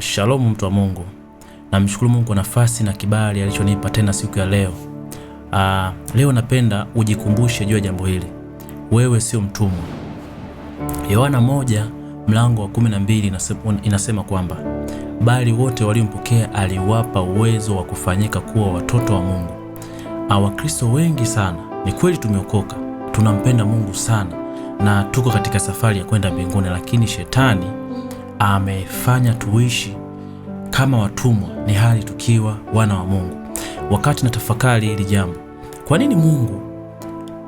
Shalom mtu wa Mungu. Namshukuru Mungu kwa nafasi na kibali alichonipa tena siku ya leo. Leo napenda ujikumbushe juu ya jambo hili. Wewe sio mtumwa. Yohana 1 mlango wa 12 inasema kwamba bali wote waliompokea aliwapa uwezo wa kufanyika kuwa watoto wa Mungu. Wakristo wengi sana, ni kweli tumeokoka, tunampenda Mungu sana na tuko katika safari ya kwenda mbinguni, lakini shetani amefanya tuishi kama watumwa ni hali tukiwa wana wa Mungu. Wakati natafakari hili jambo, kwa nini Mungu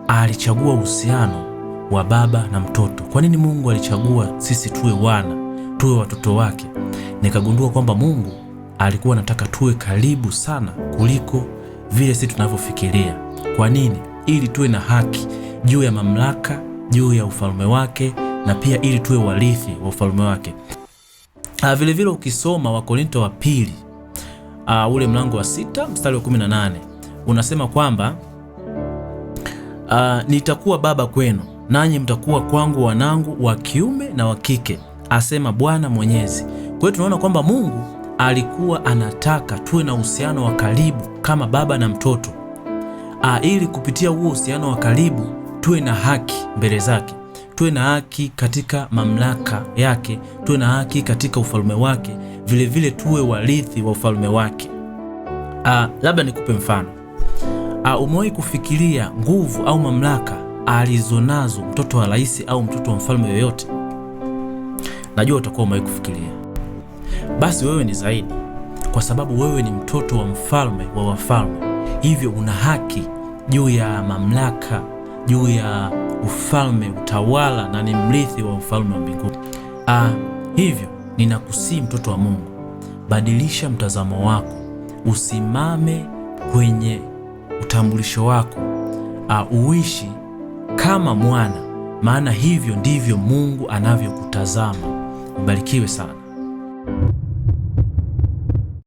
alichagua uhusiano wa baba na mtoto? Kwa nini Mungu alichagua sisi tuwe wana, tuwe watoto wake? Nikagundua kwamba Mungu alikuwa anataka tuwe karibu sana kuliko vile sisi tunavyofikiria. Kwa nini? Ili tuwe na haki juu ya mamlaka, juu ya ufalme wake, na pia ili tuwe warithi wa ufalme wake. Vile vile ukisoma Wakorintho wa pili ule mlango wa 6 mstari wa 18 unasema kwamba nitakuwa baba kwenu nanyi mtakuwa kwangu wanangu wa kiume na wa kike, asema Bwana Mwenyezi. Kwa hiyo tunaona kwamba Mungu alikuwa anataka tuwe na uhusiano wa karibu kama baba na mtoto, ili kupitia huo uhusiano wa karibu tuwe na haki mbele zake, tuwe na haki katika mamlaka yake, tuwe na haki katika ufalme wake, vile vile tuwe warithi wa ufalme wake. Labda nikupe mfano. Umewahi kufikiria nguvu au mamlaka alizonazo mtoto wa rais au mtoto wa mfalme yoyote? Najua utakuwa umewahi kufikiria. Basi wewe ni zaidi, kwa sababu wewe ni mtoto wa mfalme wa wafalme, hivyo una haki juu ya mamlaka, juu ya ufalme, utawala, na ni mrithi wa ufalme wa mbinguni. Hivyo ninakusii mtoto wa Mungu, badilisha mtazamo wako, usimame kwenye utambulisho wako, uishi kama mwana, maana hivyo ndivyo Mungu anavyokutazama. Ubarikiwe sana.